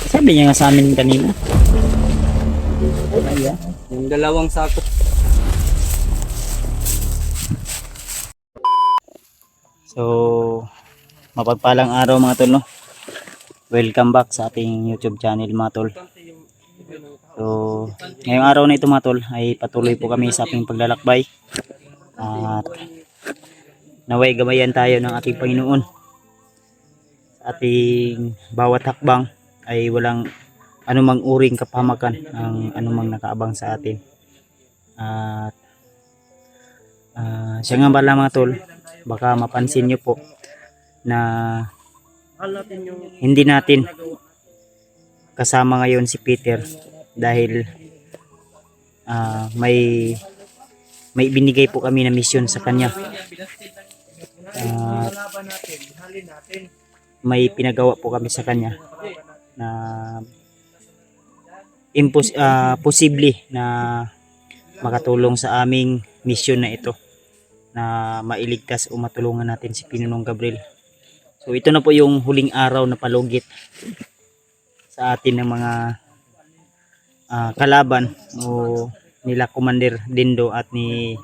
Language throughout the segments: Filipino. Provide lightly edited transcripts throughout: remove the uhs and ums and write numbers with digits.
Sabi niya nga sa amin kanina. Ayan. Yung dalawang sako. So, mapagpalang araw mga tol, no? Welcome back sa ating YouTube channel mga tol. So, ngayong araw na ito mga tol ay patuloy po kami sa ating paglalakbay. At naway gabayan tayo ng ating Panginoon. Sa ating bawat hakbang ay walang anumang uring kapahamakan ang anumang nakaabang sa atin. At siya nga pala mga tol, baka mapansin nyo po na hindi natin kasama ngayon si Peter dahil may binigay po kami na mission sa kanya. May pinagawa po kami sa kanya na posible na makatulong sa aming mission na ito, na mailigtas o matulungan natin si Pinunong Gabriel. So ito na po yung huling araw na palugit sa atin ng mga kalaban o nila Commander Dindo at ni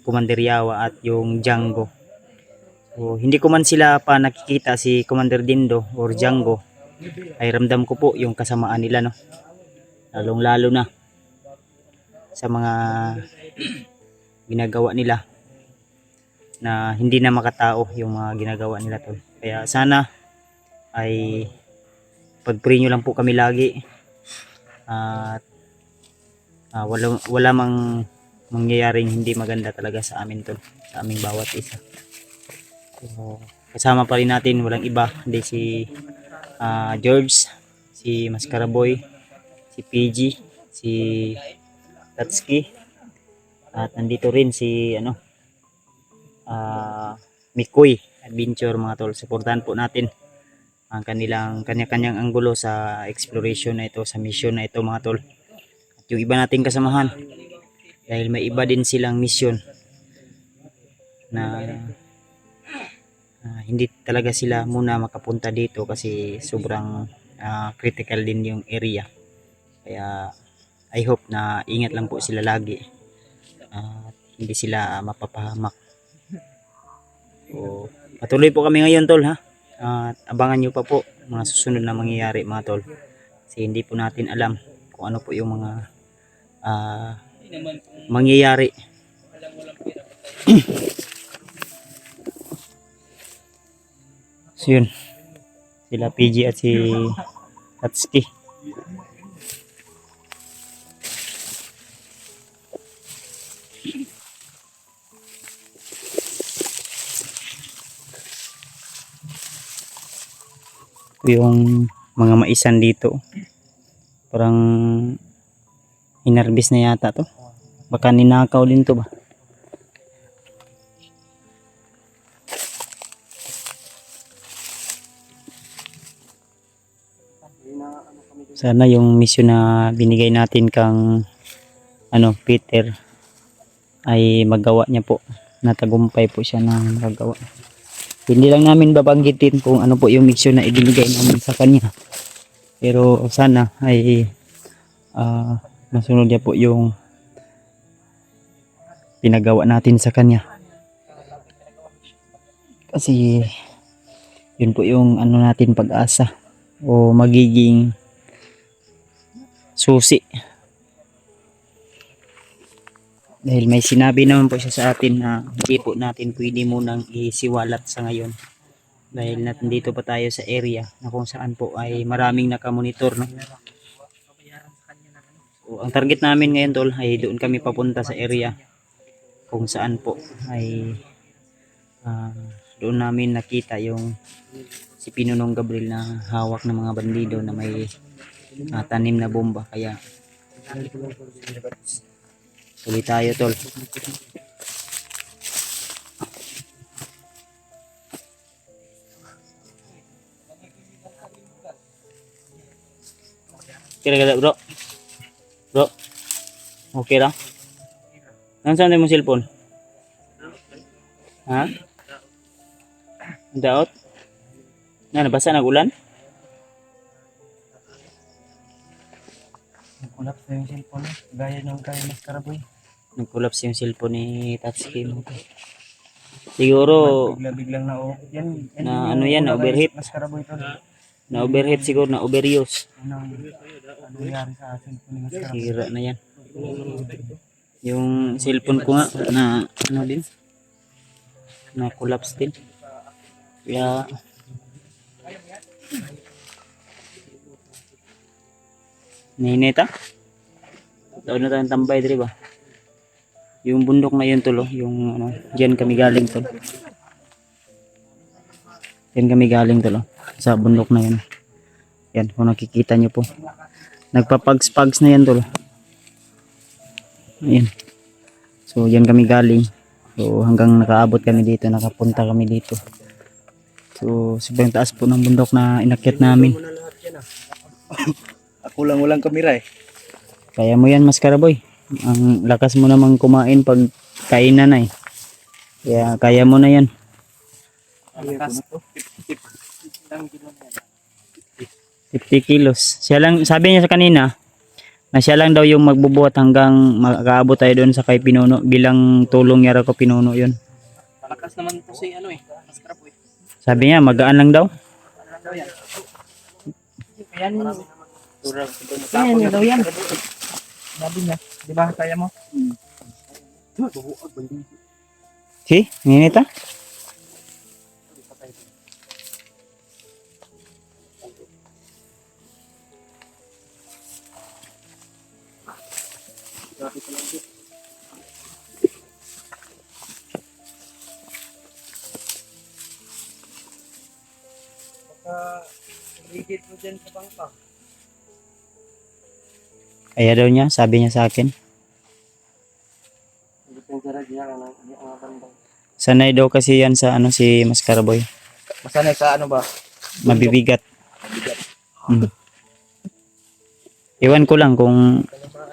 Commander Yawa at yung Django. So hindi ko man sila pa nakikita, si Commander Dindo or Django, ay ramdam ko po yung kasamaan nila, no? Lalong lalo na sa mga ginagawa nila na hindi na makatao yung mga ginagawa nila tol. Kaya sana ay pag-pray nyo lang po kami lagi at wala mang mangyayaring hindi maganda talaga sa amin tol, sa aming bawat isa. So, kasama pa rin natin walang iba hindi si George, si Mascaraboy, si PG, si Tatsuki, at nandito rin si Mikoy Adventure mga tol. Suportahan po natin ang kanya-kanyang anggulo sa exploration na ito, sa mission na ito mga tol. At yung iba nating kasamahan, dahil may iba din silang mission na hindi talaga sila muna makapunta dito kasi sobrang critical din yung area. Kaya I hope na ingat lang po sila lagi at hindi sila mapapahamak. So, patuloy po kami ngayon tol ha. At abangan nyo pa po mga susunod na mangyayari mga tol. Kasi hindi po natin alam kung ano po yung mga mangyayari. So yun, sila PG at si Tatsuki. Yung mga maisan dito parang inarbis na yata to, baka ninakaw din to ba. Sana yung mission na binigay natin kang Peter ay magawa niya po, natagumpay po siya na magagawa. Hindi lang namin babanggitin kung ano po yung mission na ibinigay namin sa kanya. Pero sana ay masunod niya po yung pinagawa natin sa kanya. Kasi yun po yung natin pag-asa o magiging susi. Dahil may sinabi naman po siya sa atin na hindi po natin pwede munang isiwalat sa ngayon. Dahil nandito pa tayo sa area na kung saan po ay maraming nakamonitor, no? So, ang target namin ngayon tol ay doon kami papunta sa area kung saan po ay doon namin nakita yung si Pinunong Gabriel na hawak ng mga bandido na may tanim na bomba. Kaya tuloy tayo tol. Kira-kira bro. Bro. Okay lang. Nasaan mo cellphone? Ha? Daot? Na nabasa nag ulan? Nag-collapse na yung cellphone. Gaya ng kay Maskara Boy. Nag-collapse yung cellphone ni Tatsuki. Siguro Bigla-biglang na yan. na ano yan, na overheat. Maskara Boy to. Na overheat siguro, na overuse. Ano nangyari sa cellphone ni Maskara Boy? Sira na yan. Yung cellphone ko nga na ano din, na collapse din. Kaya ninita. Taon na tayong tambay diri ba? Yung bundok na yun tulo, yung ano, diyan kami galing tol. Diyan kami galing tulo sa bundok na yun. Yan, kung nakikita nyo po. Nagpapags-pags na yan tulo. Ayan. So, yan kami galing. So, hanggang nakaabot kami dito, nakapunta kami dito. So, sobrang taas po ng bundok na inakyat namin. Ako lang walang kamera eh. Kaya mo yan, Maskara Boy. Ang lakas mo namang kumain pag kainan na eh. Kaya mo na yan. Lakas to. 50 kilos. Siya lang, sabi niya sa kanina, na siya lang daw yung magbubuhat hanggang makaabot tayo doon sa kay Pinuno. Bilang tulong niya ko Pinuno yun. Malakas naman po si ano eh. Maskara Boy. Sabi niya, magaan lang daw. Yan. Yan daw yan. Sabi niya. Di ba kaya mo? Si, ninita? Ligid mo dyan sa bangka. Kaya daw niya, sabi niya sa akin. Sanay daw kasi yan sa ano si Maskara Boy. Masanay sa ano ba? Mabibigat. Iwan ko lang kung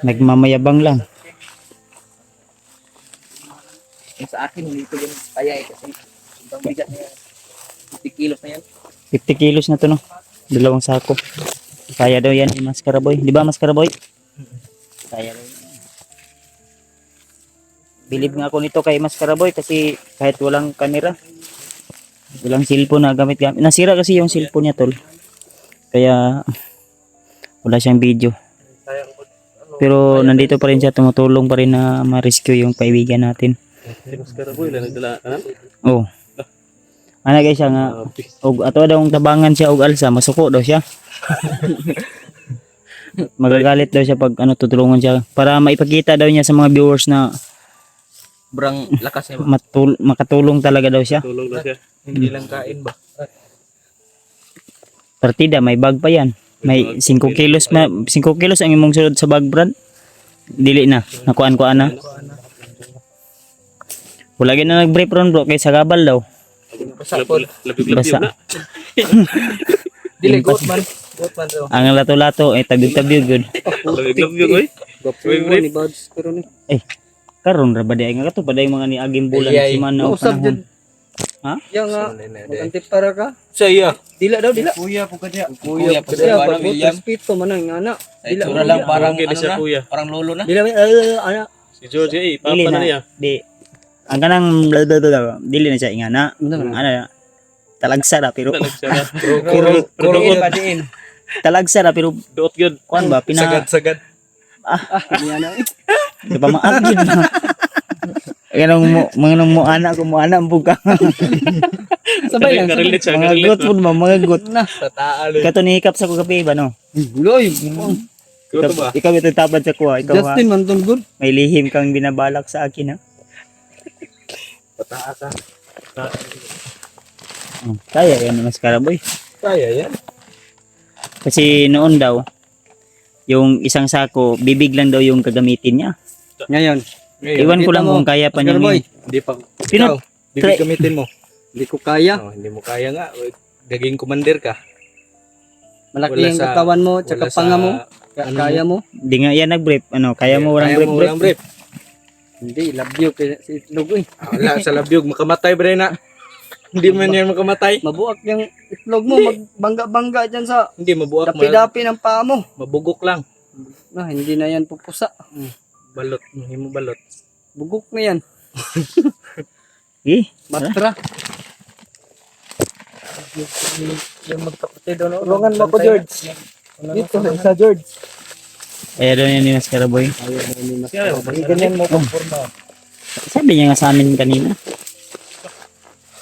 nagmamayabang lang. Sa akin, hindi ko yung kaya eh. Kasi ibang bigat na yan. 50 kilos na yan. 50 kilos na to no. 2 sako. Kaya daw yan ni Maskara Boy. Di ba Maskara Boy? Kaya daw yan. Bilib nga ako nito kay Maskara Boy kasi kahit walang camera, walang cellphone na gamit. Nasira kasi yung cellphone niya tol. Kaya wala siyang video. Pero nandito pa rin siya, tumutulong pa rin na ma-rescue yung kaibigan natin. Maskara Boy, nagdala ka na? Oh. Ana guys siya nga og ato daw ang tabangan siya og alsa, masuko daw siya. Magagalit daw siya pag ano tutulungan siya para maipakita daw niya sa mga viewers na Sobrang lakas niya ba? makatulong talaga daw siya. Tulong na siya. Hindi lang kain ba? Partida may bag pa yan. May 5 kilos 5 kilos ang imong sulod sa bag brand. Dili na, nakuan-kuan na. Wala gyud na nag-brief ron bro kay sa gabal daw. Basa. Dili, goat man. Goat man daw. Ang lato-lato ay tabyog-tabyog gud. Tabyog-tabyog oy. Gopo ni Buds. Pero ni. Karon ra ba di nga kato paday mga ni agim bulan si man na usab jud. Ha? Ya nga. Magantip para ka. Saya. Dila daw, dila. Kuya po kadya. Kuya po kadya. Pag respeto man ang ana. Dila Tura lang parang ano na, parang lolo na. Dila ana. Si George eh, Dili papa na na niya. di ang kanang dili na siya ingana. Ano talagsa ra pero Kuruin ba diin? talagsa ra pero Duot gyud. kuan ba Sagad. Niya di pa maagid na. Ganong mo anak ko mo anak buka. Sabay lang. Karelate siya, Mga got po ba mga got. Na. Tataal. Kato ni hikap sa ko kape ba no? Guloy. Kuto ba? Ikaw ito tabad sa kuha. Ikaw ha. Justin man tong good. May lihim kang binabalak sa akin ha. Pataas ah. Kaya yan Maskara Boy. Kaya yan. Kasi noon daw, yung isang sako, bibig lang daw yung gagamitin niya. Ngayon. Iwan ko lang kung kaya pa niya. Hindi pa. Pino- Bibig gamitin mo. Hindi ko kaya. Hindi mo kaya nga. Gaging commander ka. Malaki Wala ang sa- katawan mo, tsaka wala sa- panga mo. ano Kaya mo. Di nga yan nag-brief. Ano, kaya mo walang Kaya mo brief. walang brief. Hindi, labyog si itlog eh. Wala sa labyog makamatay bre na. Hindi man yan makamatay. Mabuak yung itlog mo, magbangga-bangga dyan sa Hindi mabuak dapi-dapi ng paa mo. mabugok lang. Na, hindi na yan pupusa. Balot, himo balot. Bugok na yan. Eh, Matra. Yung magkapatid doon. Tulungan mo ko, George. Dito, sa George. kaya doon yan ni Mas Karaboy. Ganyan mo kung forma. Sabi niya nga sa amin kanina.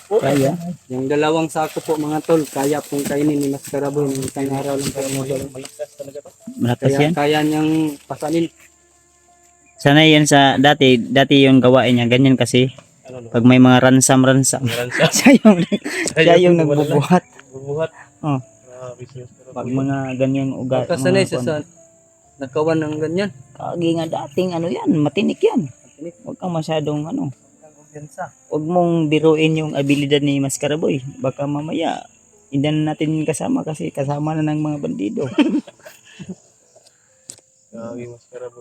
Kaya. Yung dalawang sako po mga tol, kaya pong kainin ni Mas Karaboy ng isang araw lang kayo mo. Malakas yan. Kaya niyang pasanin. Sana yan sa dati yung gawain niya ganyan kasi pag may mga ransam siya yung nagbubuhat. Bubuhat. Oh. Pag mga ganyang ugat. Kasanay siya sa nakawan ng ganyan. Kagi nga dating ano yan, matinik yan. Huwag kang masyadong ano. Huwag mong biruin yung abilidad ni Mas Karaboy. Baka mamaya hindi na natin kasama kasi kasama na ng mga bandido.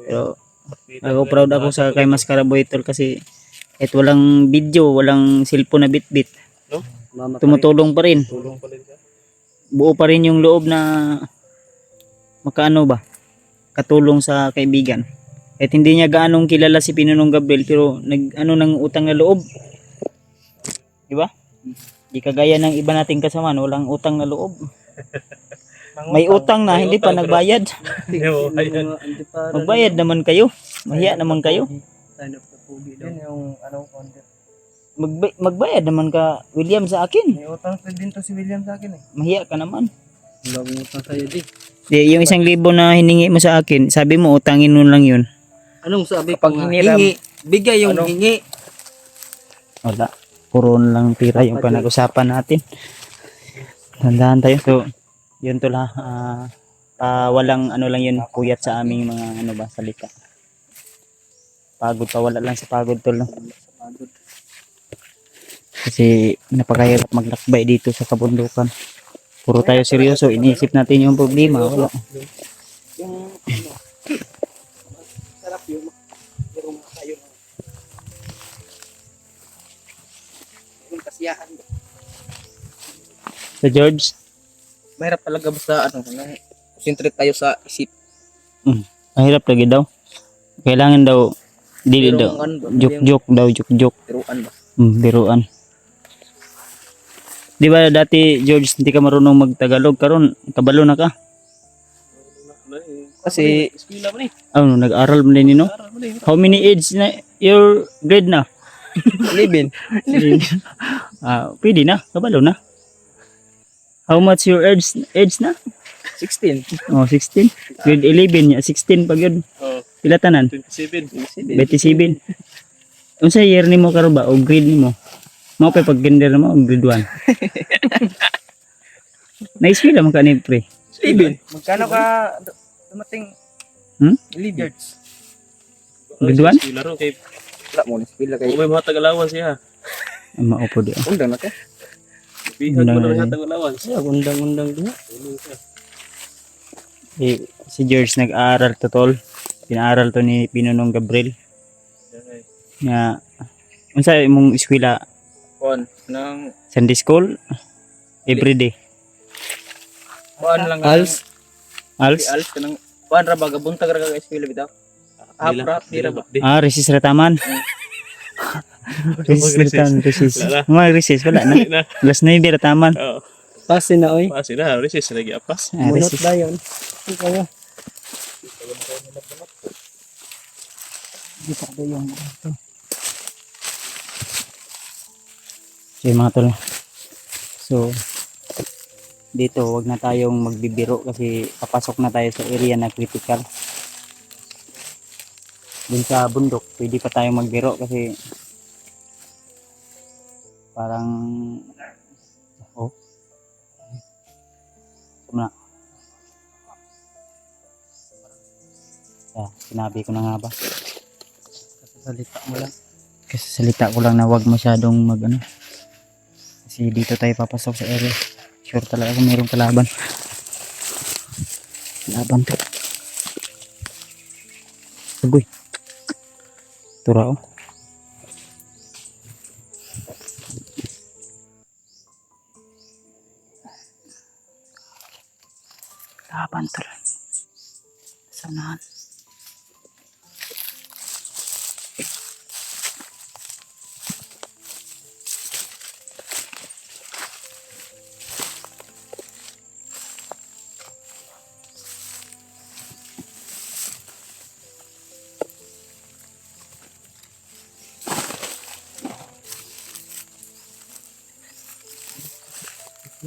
Pero ako proud ako sa kay Mas Karaboy tol kasi kahit walang video, walang cellphone na bit-bit, tumutulong pa rin. Tulong pala siya. Buo pa rin yung loob na makaano ba? Katulong sa kaibigan. Kahit hindi niya gaanong kilala si Pinunong Gabriel pero nag-ano ng utang na loob. Di ba? Di kagaya ng iba nating kasama, walang utang na loob. May utang na, hindi pa nagbayad. Magbayad naman kayo. Mahiya naman kayo. Yun yung anong content. Magbayad naman ka, William, sa akin. May utang din to si William sa akin eh. Mahiya ka naman. Walang utang sa'yo di. Di, yung 1,000 na hiningi mo sa akin, sabi mo utangin mo lang yun. Anong sabi pag hingi? Bigay yung hingi. Wala. Puro na lang pira yung panag-usapan natin. Tandaan tayo. So, yun tol ha. Walang ano lang yun, puyat sa aming mga ano ba, salita. Pagod pa, wala lang sa pagod tol. No? Kasi napakahirap maglakbay dito sa kabundukan. Puro tayo seryoso, iniisip natin yung problema. Wala. Yung sarap yung merong tayo yung kasiyahan. Sa George, Mahirap talaga basta ano, concentrate tayo sa isip. mahirap lagi daw. Kailangan daw, dili daw, joke daw, joke. Tiruan ba? Biruan. Di ba dati George hindi ka marunong magtagalog karon kabalo na ka? Kasi Eskwela man eh. Ano nag-aral mo din no? How many age na your grade na? 11. Pwede na, kabalo na. How much your age na? 16. Oh, 16. Grade 11 ya, 16 pag yun. Oh, Pila tanan? 27. 27. Unsa year nimo karon ba o grade nimo? Mao pa pag gender mo grade 1. Na-eskwela man ka ni pre. 11. Magkano ka dumating? 11 years. Grade 1? Eskwela ro kay Wala mo eskwela kay. may mga tagalawan siya. Maupo di. Undang na ka. Bihag mo na mga tagalawan. Yeah, undang din. Si George nag-aaral to tol. Pinaaral to ni Pinunong Gabriel. Nga unsa imong eskwela? Kuan nang Sunday school? Everyday. kuan lang Als? Als kanang kuan ra ba gabuntag ra ka eskwela bitaw. Hapra dira ba? Recess rataman. Recess rataman, recess. Mga recess wala na. Alas 9 rataman. Oo. Pasin na oy. Pasi na, recess lagi apas. Munot Recess. dayon. Kaya Dito ba yung ito? So mga tol. So dito wag na tayong magbibiro kasi papasok na tayo sa area na critical. Dun sa bundok, pwede pa tayong magbiro kasi parang na. Sinabi ko na nga ba? salita mo lang. Kasi salita ko lang na wag masyadong mag ano. Kasi dito tayo papasok sa area. Sure talaga kung mayroong kalaban. Laban to. Ugoy. Turao. Laban to. Sanahan.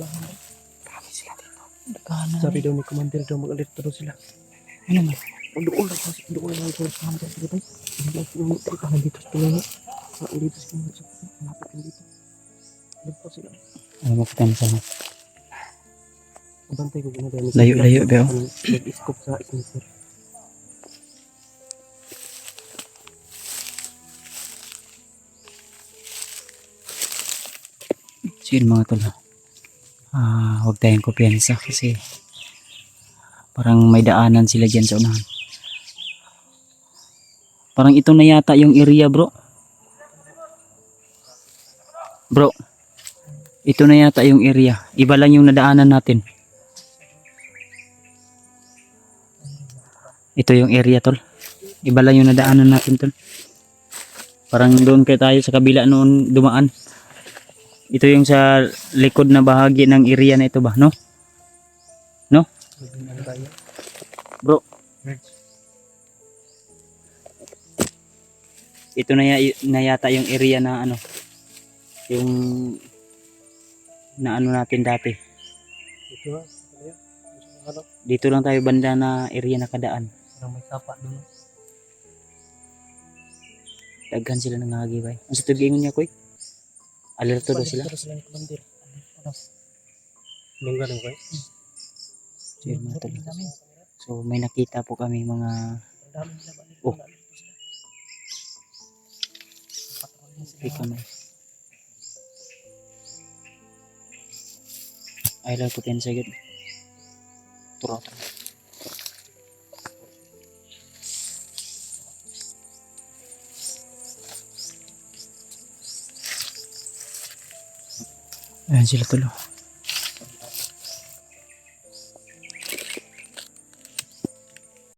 Dami sila dito. Dagana. Sabi daw ni Commander daw mag-alert daw sila. Ano man? Doon lang kasi doon lang ito sa Commander dito. Hindi lang pinunod ka dito sa tuloy. Dito sa Commander. Malapit ka dito. Alam po sila. Ano mo kita sana? Bantay ko ginagawa. Layo-layo, Beo. Nag-scope sa sniper. Sige mga tol. Huwag tayong kumpiyansa kasi parang may daanan sila dyan sa unahan. Parang ito na yata yung area, bro. Bro, ito na yata yung area. Iba lang yung nadaanan natin. Ito yung area, tol. Iba lang yung nadaanan natin, tol. Parang doon kayo tayo sa kabila noon dumaan. Ito yung sa likod na bahagi ng area na ito ba, no? No? Bro. Ito na yata yung area na ano. Yung na ano natin dati. Ito ha. Dito lang tayo banda na area nakadaan. Parang may sapa doon. Daghan sila ng hagibay. Ang sa tugingon niya, Koy? Alerto daw sila. Alerto sila ni Commander. Lungga lang kayo. Sige, mga tol. So may nakita po kami mga oh. Ikaw na. Ay lang ko pensa gid. Turot. Ayan sila tulo.